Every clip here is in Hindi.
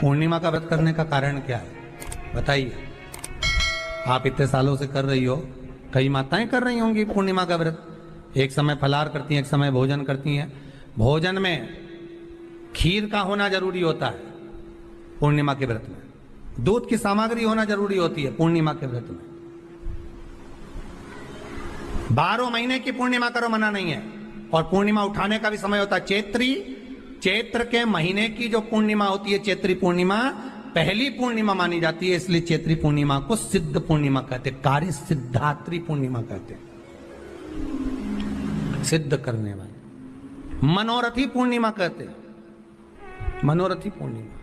पूर्णिमा का व्रत करने का कारण क्या है बताइए। आप इतने सालों से कर रही हो, कई माताएं कर रही होंगी पूर्णिमा का व्रत। एक समय फलाहार करती हैं, एक समय भोजन करती हैं। भोजन में खीर का होना जरूरी होता है पूर्णिमा के व्रत में। दूध की सामग्री होना जरूरी होती है पूर्णिमा के व्रत में। 12 महीने की पूर्णिमा करो, मना नहीं है। और पूर्णिमा उठाने का भी समय होता है चैत्री। चैत्र के महीने की जो पूर्णिमा होती है, चैत्री पूर्णिमा पहली पूर्णिमा मानी जाती है, इसलिए चैत्री पूर्णिमा को सिद्ध पूर्णिमा कहते हैं, कार्य सिद्धात्री पूर्णिमा कहते हैं, सिद्ध करने वाली। मनोरथी पूर्णिमा कहते हैं, मनोरथी पूर्णिमा।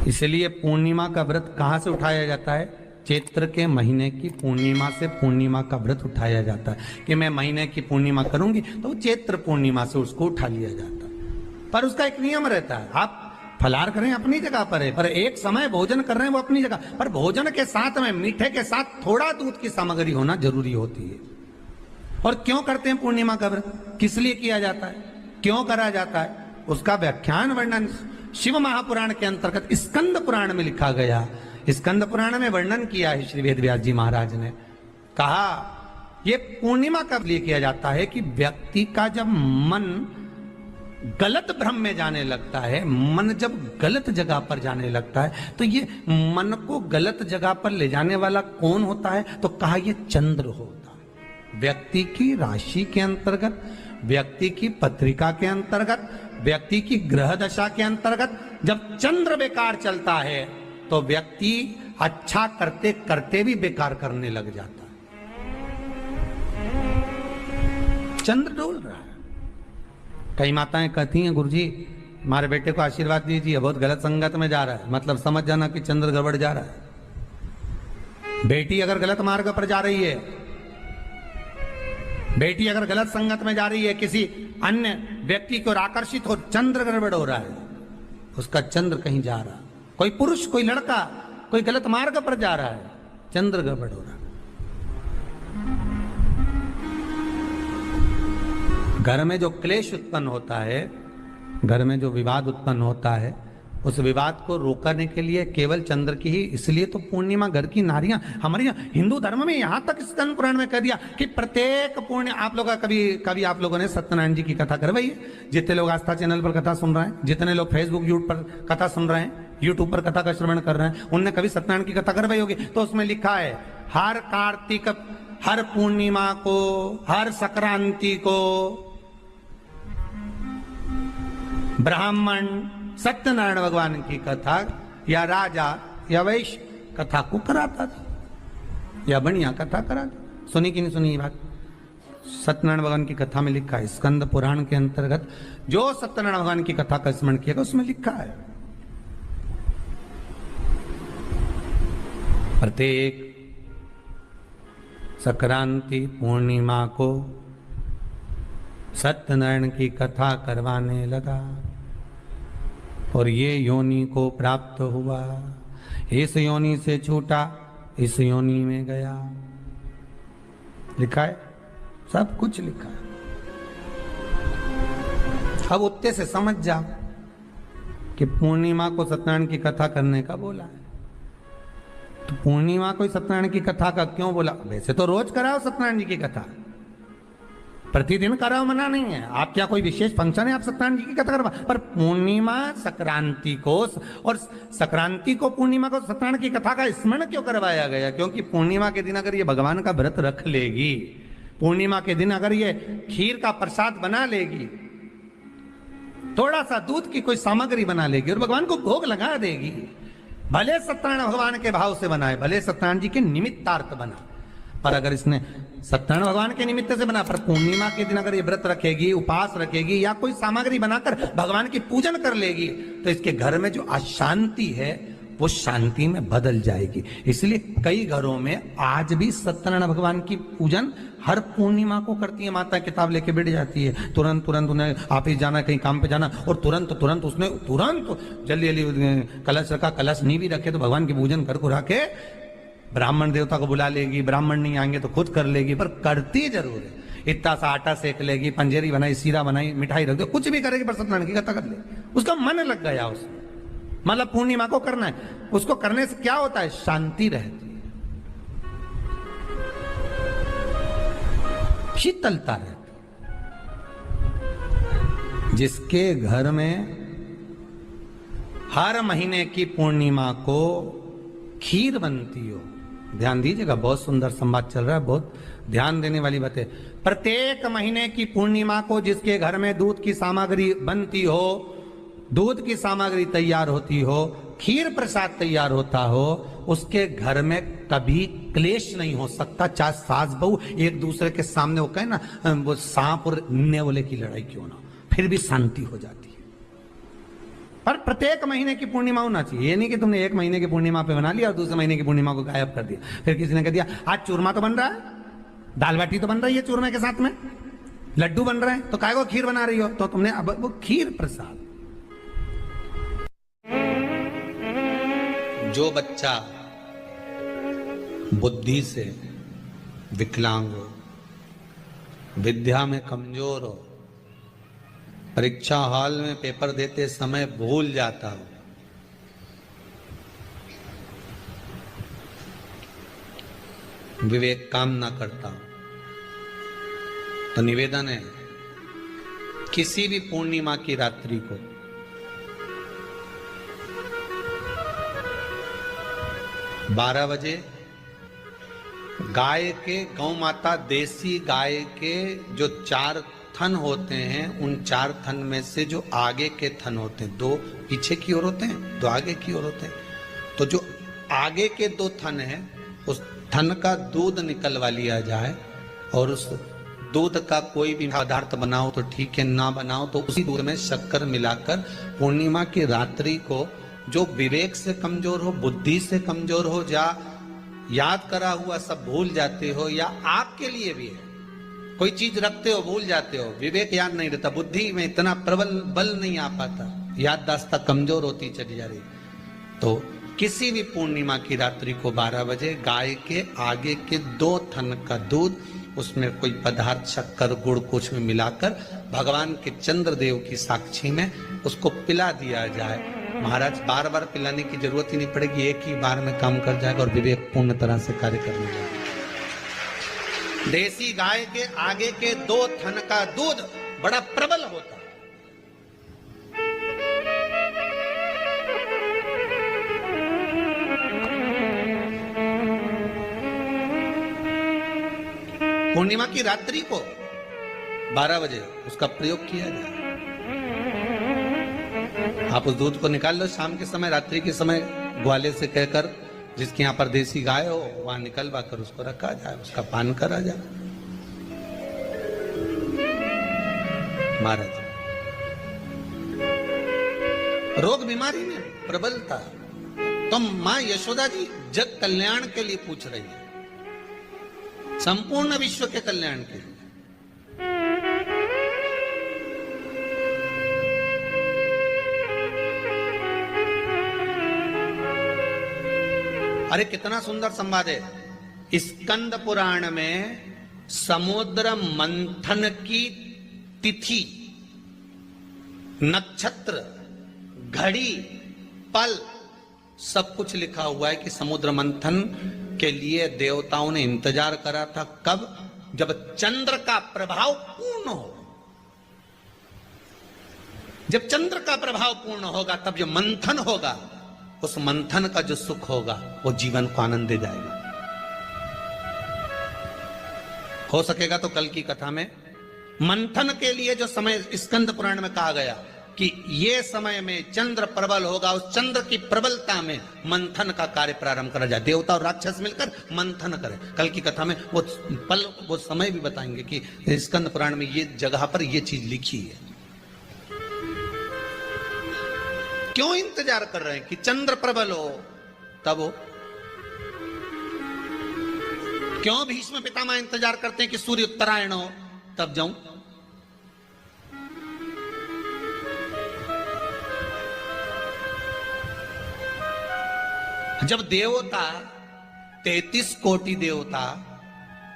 इसलिए पूर्णिमा का व्रत कहां से उठाया जाता है? चैत्र के महीने की पूर्णिमा से पूर्णिमा का व्रत उठाया जाता है कि मैं महीने की पूर्णिमा करूंगी तो चैत्र पूर्णिमा से उसको उठा लिया जाता है। पर उसका एक नियम रहता है, आप फलाहार करें अपनी जगह पर है, पर एक समय भोजन कर रहे हैं वो अपनी जगह पर। भोजन के साथ में मीठे के साथ थोड़ा दूध की सामग्री होना जरूरी होती है। और क्यों करते हैं पूर्णिमा का व्रत, किस लिए किया जाता है, क्यों करा जाता है, उसका व्याख्यान वर्णन शिव महापुराण के अंतर्गत स्कंद पुराण में लिखा गया। स्कंद पुराण में वर्णन किया है श्री वेदव्यास जी महाराज ने। कहा यह पूर्णिमा कब लिए किया जाता है कि व्यक्ति का जब मन गलत भ्रम में जाने लगता है, मन जब गलत जगह पर जाने लगता है, तो ये मन को गलत जगह पर ले जाने वाला कौन होता है? तो कहा यह चंद्र होता है। व्यक्ति की राशि के अंतर्गत, व्यक्ति की पत्रिका के अंतर्गत, व्यक्ति की ग्रह दशा के अंतर्गत जब चंद्र बेकार चलता है तो व्यक्ति अच्छा करते करते भी बेकार करने लग जाता है। चंद्र डोल रहा है। कई माताएं कहती हैं गुरुजी हमारे बेटे को आशीर्वाद दीजिए, बहुत गलत संगत में जा रहा है। मतलब समझ जाना कि चंद्र गड़बड़ जा रहा है। बेटी अगर गलत मार्ग पर जा रही है, बेटी अगर गलत संगत में जा रही है, किसी अन्य व्यक्ति की ओर आकर्षित हो, चंद्र गड़बड़ हो रहा है, उसका चंद्र कहीं जा रहा है। कोई पुरुष, कोई लड़का, कोई गलत मार्ग पर जा रहा है, चंद्र गड़बड़ हो रहा है। घर में जो क्लेश उत्पन्न होता है, घर में जो विवाद उत्पन्न होता है, उस विवाद को रोकने के लिए केवल चंद्र की ही, इसलिए तो पूर्णिमा घर की नारियां हमारे यहाँ हिंदू धर्म में यहां तक स्कंद पुराण में कह दिया कि प्रत्येक पूर्ण। आप लोग कभी आप लोगों ने सत्यनारायण जी की कथा करवाई है? जितने लोग आस्था चैनल पर कथा सुन रहे हैं, जितने लोग फेसबुक यूट्यूब पर कथा सुन रहे हैं, यूट्यूब पर कथा का श्रवण कर रहे हैं, उनने कभी सत्यनारायण की कथा करवाई होगी। तो उसमें लिखा है हर कार्तिक, हर पूर्णिमा को, हर संक्रांति को ब्राह्मण सत्यनारायण भगवान की कथा या राजा या वैश्य कथा को कराता था या बढ़िया कथा कराता। सुनी कि नहीं सुनी ये बात? सत्यनारायण भगवान की कथा में लिखा है, स्कंद पुराण के अंतर्गत जो सत्यनारायण भगवान की कथा का स्मरण किया उसमें लिखा है प्रत्येक संक्रांति पूर्णिमा को सत्यनारायण की कथा करवाने लगा और ये योनि को प्राप्त हुआ, इस योनि से छूटा, इस योनि में गया। लिखा है, सब कुछ लिखा है। अब उत्ते से समझ जाओ कि पूर्णिमा को सत्यनारायण की कथा करने का बोला है। तो पूर्णिमा को सत्यनारायण की कथा का क्यों बोला? वैसे तो रोज कराओ सत्यनारायण जी की कथा, प्रतिदिन कराओ, मना नहीं है। आप क्या कोई विशेष फंक्शन है आप सत्यनारायण जी की कथा करवा? पर पूर्णिमा संक्रांति को और संक्रांति को पूर्णिमा को सत्यनारायण की कथा का स्मरण क्यों करवाया गया? क्योंकि पूर्णिमा के दिन अगर ये भगवान का व्रत रख लेगी, पूर्णिमा के दिन अगर ये खीर का प्रसाद बना लेगी, थोड़ा सा दूध की कोई सामग्री बना लेगी और भगवान को भोग लगा देगी, भले सत्यनारायण भगवान के भाव से बनाए, भले सत्यनारायण जी के निमित्तार्थ बना, पर अगर इसने सत्यनारायण भगवान के निमित्त से बना, पर पूर्णिमा के दिन अगर ये व्रत रखेगी, उपास रखेगी या कोई सामग्री बनाकर भगवान की पूजन कर लेगी, तो इसके घर में जो अशांति है वो शांति में बदल जाएगी। इसलिए कई घरों में आज भी सत्यनारायण भगवान की पूजन हर पूर्णिमा को करती है। माता किताब लेके बैठ जाती है, तुरंत उन्हें ऑफिस जाना, कहीं काम पे जाना, और तुरंत उसने जल्दी जल्दी कलश रखा, कलश नहीं भी रखे तो भगवान की पूजन कर को रखे, ब्राह्मण देवता को बुला लेगी, ब्राह्मण नहीं आएंगे तो खुद कर लेगी, पर करती जरूर है। इतना सा आटा सेक लेगी, पंजेरी बनाई, सीरा बनाई, मिठाई रख दो, कुछ भी करेगी पर सत्यनारायण की कथा कर ले। उसका मन लग गया उसमें, मतलब पूर्णिमा को करना है। उसको करने से क्या होता है? शांति रहती है, शीतलता रहती। जिसके घर में हर महीने की पूर्णिमा को खीर बनती हो, ध्यान दीजिएगा, बहुत सुंदर संवाद चल रहा है, बहुत ध्यान देने वाली बात है। प्रत्येक महीने की पूर्णिमा को जिसके घर में दूध की सामग्री बनती हो, दूध की सामग्री तैयार होती हो, खीर प्रसाद तैयार होता हो, उसके घर में कभी क्लेश नहीं हो सकता। चाहे सास बहू एक दूसरे के सामने वो कहे ना, वो सांप और नेवले की लड़ाई क्यों ना, फिर भी शांति हो जाती है। पर प्रत्येक महीने की पूर्णिमा होना चाहिए। ये नहीं कि तुमने एक महीने की पूर्णिमा पे बना लिया और दूसरे महीने की पूर्णिमा को गायब कर दिया। फिर किसी ने कह दिया आज चूरमा तो बन रहा है, दाल बाटी तो बन रही है चूरमे के साथ में, लड्डू बन रहे हैं, तो काय को खीर बना रही हो? तो तुमने अब वो खीर प्रसाद। जो बच्चा बुद्धि से विकलांग हो, विद्या में कमजोर हो, परीक्षा हॉल में पेपर देते समय भूल जाता हो, विवेक काम ना करता हो, तो निवेदन है किसी भी पूर्णिमा की रात्रि को बारह बजे गाय के, गौ माता देसी गाय के जो 4 थन होते हैं, उन 4 थन में से जो आगे के थन होते हैं, 2 पीछे की ओर होते हैं, 2 आगे की ओर होते हैं, तो जो आगे के 2 थन हैं, उस थन का दूध निकलवा लिया जाए और उस दूध का कोई भी पदार्थ बनाओ तो ठीक है, ना बनाओ तो उसी दूध में शक्कर मिलाकर पूर्णिमा की रात्रि को जो विवेक से कमजोर हो, बुद्धि से कमजोर हो, या याद करा हुआ सब भूल जाते हो, या आपके लिए भी है कोई चीज रखते हो भूल जाते हो, विवेक याद नहीं रहता, बुद्धि में इतना प्रबल बल नहीं आ पाता, याददाश्त कमजोर होती चली जा रही, तो किसी भी पूर्णिमा की रात्रि को 12 बजे गाय के आगे के 2 थन का दूध, उसमें कोई पदार्थ शक्कर गुड़ कुछ में मिलाकर भगवान के चंद्रदेव की साक्षी में उसको पिला दिया जाए। महाराज बार बार पिलाने की जरूरत ही नहीं पड़ेगी, एक ही बार में काम कर जाएगा और विवेक पूर्ण तरह से कार्य करने जाएगा। देसी गाय के आगे के 2 थन का दूध बड़ा प्रबल होता है। पूर्णिमा की रात्रि को 12 बजे उसका प्रयोग किया जाए। आप उस दूध को निकाल लो शाम के समय, रात्रि के समय ग्वाले से कहकर जिसके यहाँ पर देसी गाय हो वहां निकलवा कर उसको रखा जाए, उसका पान करा जाए। महाराज रोग बीमारी में प्रबलता, तो मां यशोदा जी जग कल्याण के लिए पूछ रही है, संपूर्ण विश्व के कल्याण के लिए। अरे कितना सुंदर संवाद है। स्कंद पुराण में समुद्र मंथन की तिथि, नक्षत्र, घड़ी, पल सब कुछ लिखा हुआ है कि समुद्र मंथन के लिए देवताओं ने इंतजार करा था। कब? जब चंद्र का प्रभाव पूर्ण हो। जब चंद्र का प्रभाव पूर्ण होगा तब जो मंथन होगा, उस मंथन का जो सुख होगा वो जीवन को आनंद दे जाएगा। हो सकेगा तो कल की कथा में मंथन के लिए जो समय स्कंद पुराण में कहा गया कि ये समय में चंद्र प्रबल होगा, उस चंद्र की प्रबलता में मंथन का कार्य प्रारंभ करा जाए। देवता और राक्षस मिलकर मंथन करें। कल की कथा में वो पल, वो समय भी बताएंगे कि स्कंद पुराण में ये जगह पर ये चीज लिखी है। क्यों इंतजार कर रहे हैं कि चंद्र प्रबल हो तब हो? क्यों भीष्म पितामह इंतजार करते हैं कि सूर्य उत्तरायण हो तब जाऊं? जब देवता 33 कोटि देवता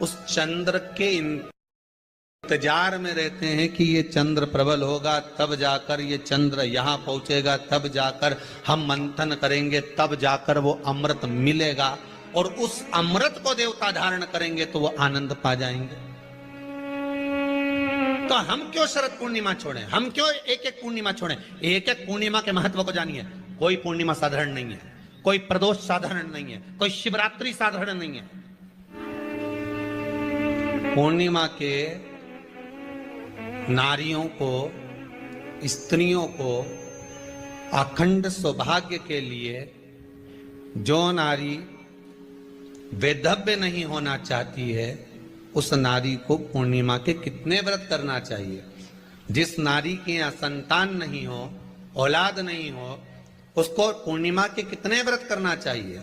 उस चंद्र के इंतजार में रहते हैं कि ये चंद्र प्रबल होगा, तब जाकर ये चंद्र यहां पहुंचेगा, तब जाकर हम मंथन करेंगे, तब जाकर वो अमृत मिलेगा, और उस अमृत को देवता धारण करेंगे तो वो आनंद पा जाएंगे। तो हम क्यों शरद पूर्णिमा छोड़ें? हम क्यों एक एक पूर्णिमा छोड़ें? एक एक पूर्णिमा के महत्व को जानिए। कोई पूर्णिमा साधारण नहीं है, कोई प्रदोष साधारण नहीं है, कोई शिवरात्रि साधारण नहीं है। पूर्णिमा के नारियों को, स्त्रियों को अखंड सौभाग्य के लिए, जो नारी वैधव्य नहीं होना चाहती है उस नारी को पूर्णिमा के कितने व्रत करना चाहिए। जिस नारी के यहाँ संतान नहीं हो, औलाद नहीं हो, उसको पूर्णिमा के कितने व्रत करना चाहिए।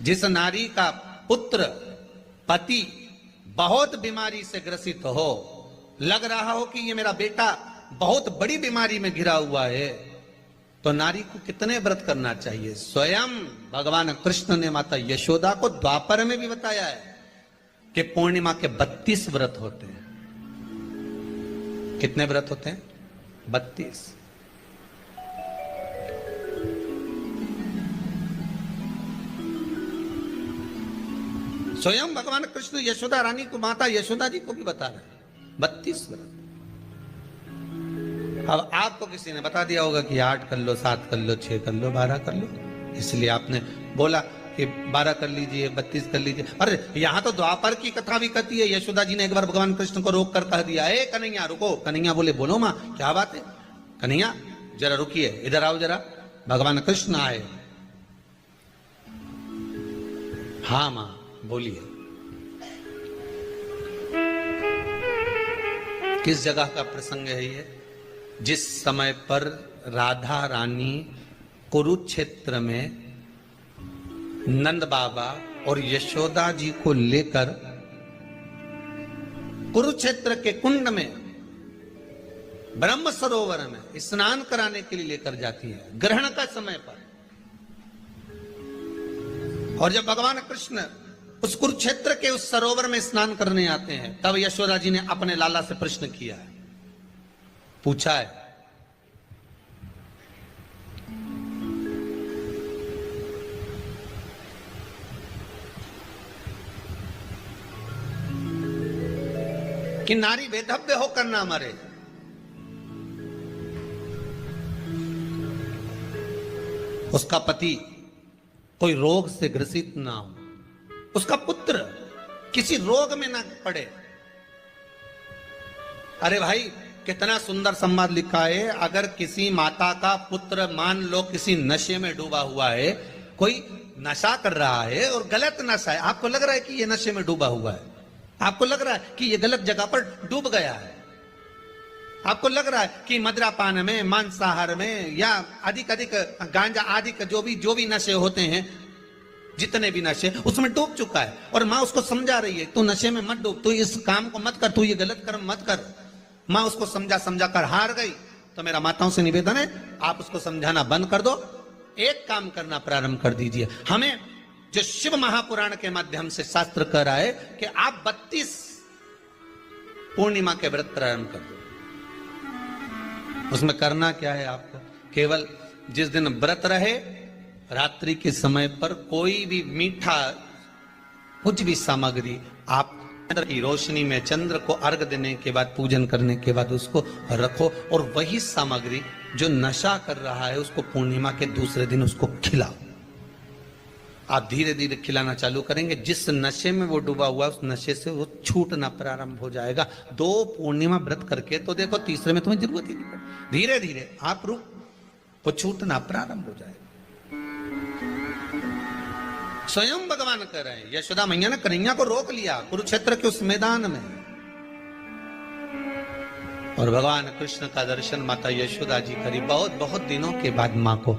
जिस नारी का पुत्र, पति बहुत बीमारी से ग्रसित हो, लग रहा हो कि ये मेरा बेटा बहुत बड़ी बीमारी में घिरा हुआ है, तो नारी को कितने व्रत करना चाहिए। स्वयं भगवान कृष्ण ने माता यशोदा को द्वापर में भी बताया है कि पूर्णिमा के 32 व्रत होते हैं। कितने व्रत होते हैं? 32। स्वयं भगवान कृष्ण यशोदा रानी को, माता यशोदा जी को भी बता रहे हैं 32 व्रत। अब आपको किसी ने बता दिया होगा कि 8 कर लो, 7 कर लो, 6 कर लो, 12 कर लो, इसलिए आपने बोला कि 12 कर लीजिए, 32 कर लीजिए। अरे यहां तो द्वापर की कथा भी कहती है। यशोदा जी ने एक बार भगवान कृष्ण को रोक कर कह दिया, ए कन्हैया रुको। कन्हैया बोले, बोलो मां क्या बात है? कन्हैया जरा रुकिए, इधर आओ जरा। भगवान कृष्ण आए। हाँ मां बोलिए। किस जगह का प्रसंग है ये? जिस समय पर राधा रानी कुरुक्षेत्र में नंद बाबा और यशोदा जी को लेकर कुरुक्षेत्र के कुंड में, ब्रह्म सरोवर में स्नान कराने के लिए लेकर जाती है, ग्रहण का समय पर। और जब भगवान कृष्ण उस कुरुक्षेत्र के उस सरोवर में स्नान करने आते हैं, तब यशोदा जी ने अपने लाला से प्रश्न किया है, पूछा है कि नारी वेधव्य होकर ना मरे। उसका पति कोई रोग से ग्रसित ना हो, उसका पुत्र किसी रोग में ना पड़े। अरे भाई कितना सुंदर संवाद लिखा है। अगर किसी माता का पुत्र मान लो किसी नशे में डूबा हुआ है, कोई नशा कर रहा है और गलत नशा है, आपको लग रहा है कि ये नशे में डूबा हुआ है, आपको लग रहा है कि ये गलत जगह पर डूब गया है, आपको लग रहा है कि मदिरापान में, मांसाहार में या अधिक गांजा आदि का जो भी नशे होते हैं, जितने भी नशे, उसमें डूब चुका है। और माँ उसको समझा रही है, तू नशे में मत डूब, तू इस काम को मत कर, तू ये गलत कर्म मत कर। माँ उसको समझा कर हार गई। तो मेरा माताओं से निवेदन है, आप उसको समझाना बंद कर दो, एक काम करना प्रारंभ कर दीजिए। हमें जो शिव महापुराण के माध्यम से शास्त्र कह रहा है कि आप 32 पूर्णिमा के व्रत प्रारंभ कर दो। उसमें करना क्या है आपको? केवल जिस दिन व्रत रहे, रात्रि के समय पर कोई भी मीठा, कुछ भी सामग्री आप चंद्र की रोशनी में, चंद्र को अर्घ देने के बाद, पूजन करने के बाद उसको रखो, और वही सामग्री जो नशा कर रहा है उसको पूर्णिमा के दूसरे दिन उसको खिलाओ। आप धीरे धीरे खिलाना चालू करेंगे, जिस नशे में वो डूबा हुआ उस नशे से वो छूटना प्रारंभ हो जाएगा। 2 पूर्णिमा व्रत करके तो देखो, तीसरे में तुम्हें जरूरत ही नहीं पड़ेगी। धीरे धीरे आप वो छूटना प्रारंभ हो जाएगा। स्वयं भगवान कह रहे हैं, यशोदा मैया ने कन्हैया को रोक लिया कुरुक्षेत्र के उस मैदान में, और भगवान कृष्ण का दर्शन माता यशोदा जी करी। बहुत बहुत दिनों के बाद माँ को